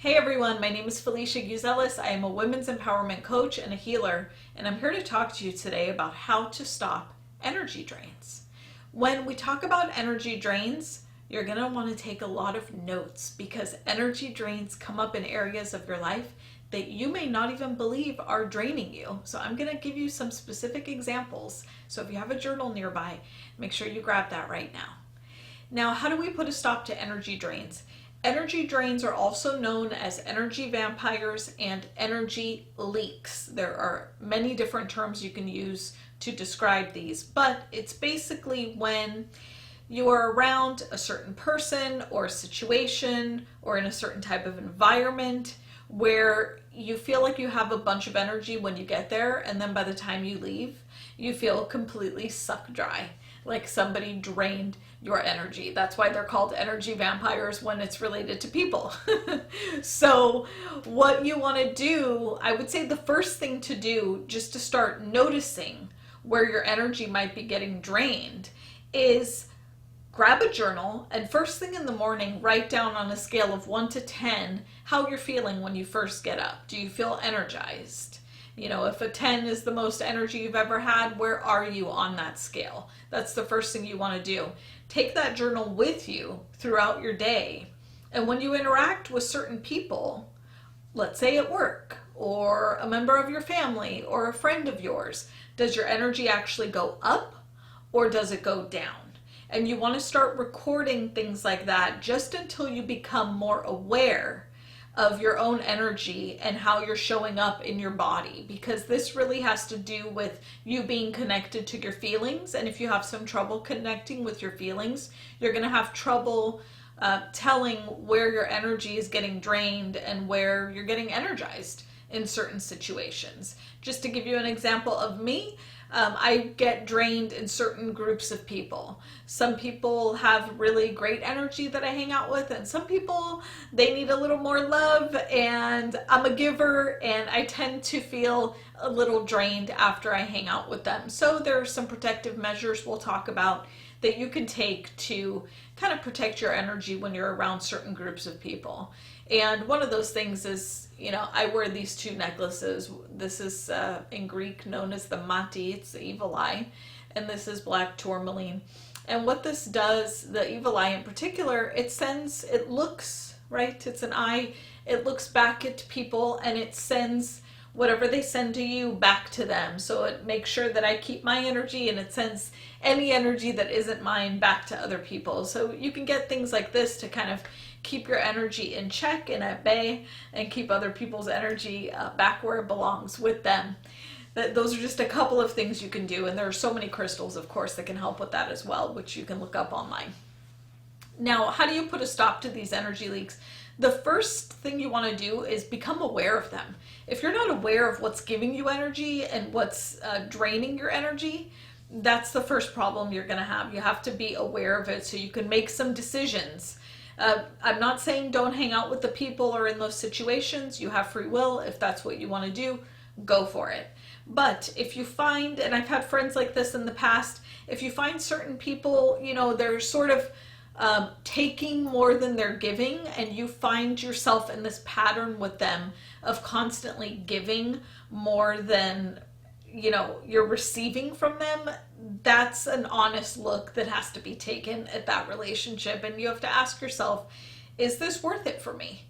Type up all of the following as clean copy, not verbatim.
Hey everyone, my name is Felicia Giouzelis. I am a women's empowerment coach and a healer, and I'm here to talk to you today about how to stop energy drains. When we talk about energy drains, you're going to want to take a lot of notes because energy drains come up in areas of your life that you may not even believe are draining you. So I'm going to give you some specific examples. So if you have a journal nearby, make sure you grab that right now. Now, how do we put a stop to energy drains? Energy drains are also known as energy vampires and energy leaks. There are many different terms you can use to describe these, but it's basically when you are around a certain person or a situation or in a certain type of environment where you feel like you have a bunch of energy when you get there, and then by the time you leave, you feel completely sucked dry, like somebody drained your energy. That's why they're called energy vampires when it's related to people. So what you want to do, I would say the first thing to do, just to start noticing where your energy might be getting drained, is grab a journal and first thing in the morning, write down on a scale of 1 to 10 how you're feeling when you first get up. Do you feel energized? You know, if a 10 is the most energy you've ever had, where are you on that scale? That's the first thing you want to do. Take that journal with you throughout your day. And when you interact with certain people, let's say at work, or a member of your family, or a friend of yours, does your energy actually go up or does it go down? And you want to start recording things like that just until you become more aware of your own energy and how you're showing up in your body, because this really has to do with you being connected to your feelings. And if you have some trouble connecting with your feelings, you're going to have trouble telling where your energy is getting drained and where you're getting energized in certain situations. Just to give you an example of me, I get drained in certain groups of people. Some people have really great energy that I hang out with, and some people, they need a little more love, and I'm a giver, and I tend to feel a little drained after I hang out with them. So there are some protective measures we'll talk about that you can take to kind of protect your energy when you're around certain groups of people. And one of those things is, you know, I wear these two necklaces. This is in Greek known as the mati, it's the evil eye, and this is black tourmaline. And what this does, the evil eye in particular, it looks, right? It's an eye, it looks back at people and it sends whatever they send to you back to them. So it makes sure that I keep my energy and it sends any energy that isn't mine back to other people. So you can get things like this to kind of keep your energy in check and at bay and keep other people's energy back where it belongs with them. Those are just a couple of things you can do, and there are so many crystals, of course, that can help with that as well, which you can look up online. Now, how do you put a stop to these energy leaks? The first thing you want to do is become aware of them. If you're not aware of what's giving you energy and what's draining your energy, that's the first problem you're going to have. You have to be aware of it so you can make some decisions. I'm not saying don't hang out with the people or in those situations. You have free will. If that's what you want to do, go for it. But if you find, and I've had friends like this in the past, if you find certain people, you know, they're sort of taking more than they're giving, and you find yourself in this pattern with them of constantly giving more than, you know, you're receiving from them, that's an honest look that has to be taken at that relationship. And you have to ask yourself, is this worth it for me?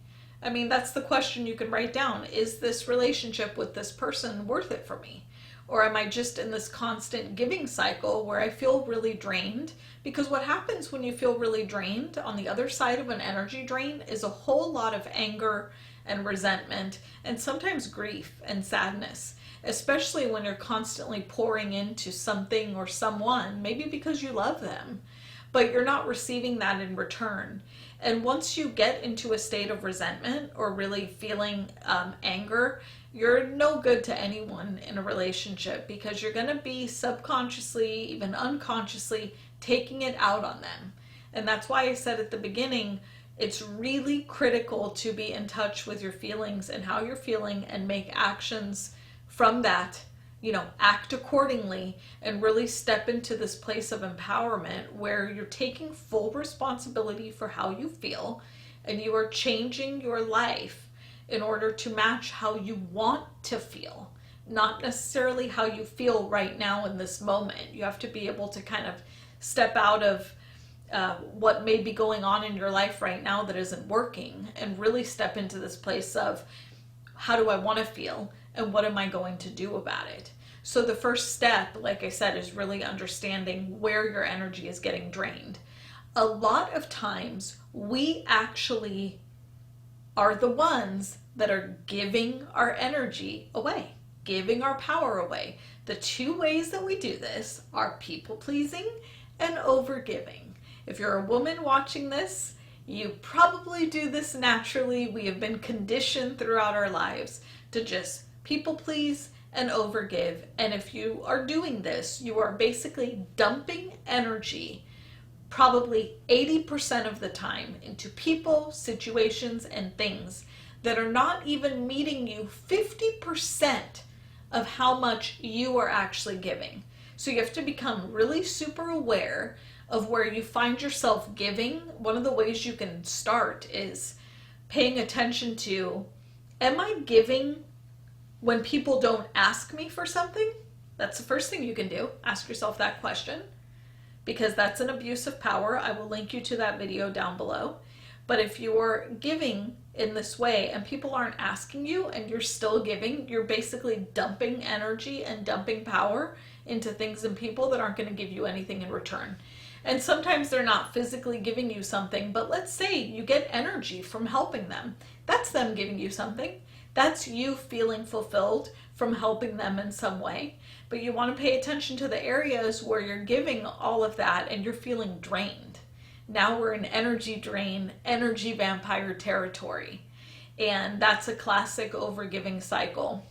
I mean, that's the question you can write down. Is this relationship with this person worth it for me? Or am I just in this constant giving cycle where I feel really drained? Because what happens when you feel really drained on the other side of an energy drain is a whole lot of anger and resentment, and sometimes grief and sadness, especially when you're constantly pouring into something or someone, maybe because you love them, but you're not receiving that in return. And once you get into a state of resentment or really feeling anger, you're no good to anyone in a relationship, because you're going to be subconsciously, even unconsciously, taking it out on them. And that's why I said at the beginning, it's really critical to be in touch with your feelings and how you're feeling and make actions from that, you know, act accordingly and really step into this place of empowerment where you're taking full responsibility for how you feel and you are changing your life in order to match how you want to feel, not necessarily how you feel right now in this moment. You have to be able to kind of step out of what may be going on in your life right now that isn't working, and really step into this place of, how do I want to feel and what am I going to do about it? So the first step, like I said, is really understanding where your energy is getting drained. A lot of times we actually are the ones that are giving our energy away, giving our power away. The two ways that we do this are people pleasing and over giving. If you're a woman watching this, you probably do this naturally. We have been conditioned throughout our lives to just people please and overgive. And if you are doing this, you are basically dumping energy probably 80% of the time into people, situations, and things that are not even meeting you 50% of how much you are actually giving. So you have to become really super aware of where you find yourself giving. One of the ways you can start is paying attention to, am I giving when people don't ask me for something? That's the first thing you can do. Ask yourself that question, because that's an abuse of power. I will link you to that video down below. But if you're giving in this way and people aren't asking you and you're still giving, you're basically dumping energy and dumping power into things and people that aren't going to give you anything in return. And sometimes they're not physically giving you something, but let's say you get energy from helping them. That's them giving you something. That's you feeling fulfilled from helping them in some way. But you want to pay attention to the areas where you're giving all of that and you're feeling drained. Now we're in energy drain, energy vampire territory. And that's a classic overgiving cycle.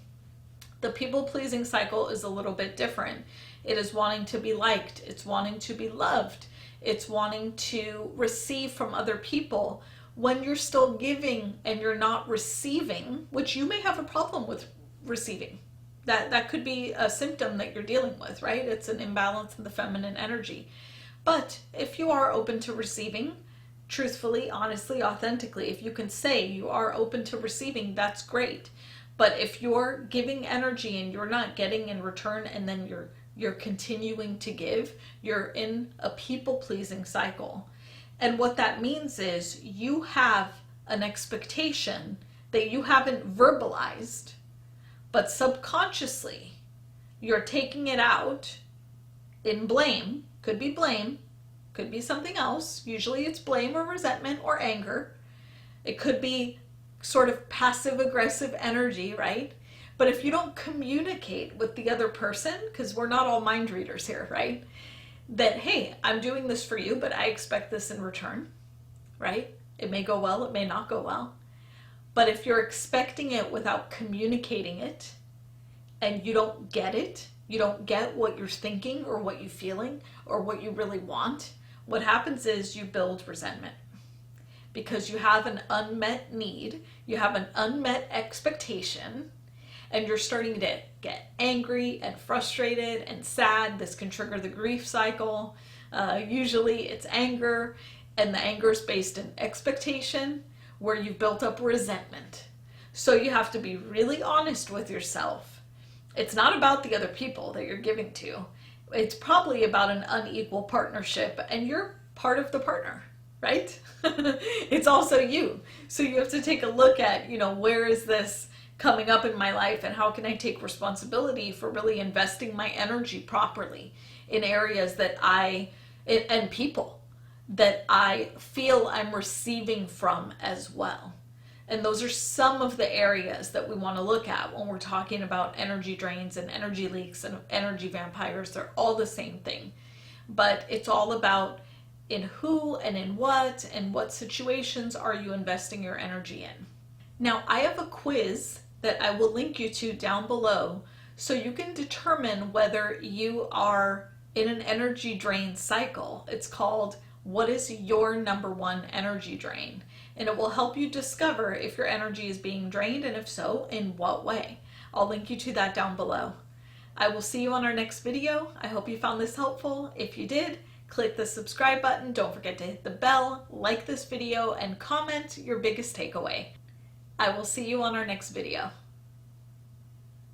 The people-pleasing cycle is a little bit different. It is wanting to be liked. It's wanting to be loved. It's wanting to receive from other people. When you're still giving and you're not receiving, which you may have a problem with receiving. That could be a symptom that you're dealing with, right? It's an imbalance in the feminine energy. But if you are open to receiving, truthfully, honestly, authentically, if you can say you are open to receiving, that's great. But if you're giving energy and you're not getting in return, and then you're continuing to give, you're in a people-pleasing cycle. And what that means is you have an expectation that you haven't verbalized, but subconsciously you're taking it out in blame. Could be something else. Usually it's blame or resentment or anger. It could be sort of passive-aggressive energy, right? But if you don't communicate with the other person, because we're not all mind readers here, right? That, hey, I'm doing this for you, but I expect this in return, right? It may go well, it may not go well. But if you're expecting it without communicating it, and you don't get it, you don't get what you're thinking or what you're feeling or what you really want, what happens is you build resentment. Because you have an unmet need, you have an unmet expectation, and you're starting to get angry and frustrated and sad. This can trigger the grief cycle. Usually it's anger, and the anger is based in expectation where you've built up resentment. So you have to be really honest with yourself. It's not about the other people that you're giving to. It's probably about an unequal partnership, and you're part of the partner, right? It's also you. So you have to take a look at, where is this coming up in my life, and how can I take responsibility for really investing my energy properly in areas that and people that I feel I'm receiving from as well. And those are some of the areas that we want to look at when we're talking about energy drains and energy leaks and energy vampires. They're all the same thing, but it's all about in who and in what situations are you investing your energy in. Now, I have a quiz that I will link you to down below so you can determine whether you are in an energy drain cycle. It's called, What is your number one energy drain? And it will help you discover if your energy is being drained, and if so, in what way. I'll link you to that down below. I will see you on our next video. I hope you found this helpful. If you did, Click the subscribe button. Don't forget to hit the bell, like this video, and comment your biggest takeaway. I will see you on our next video.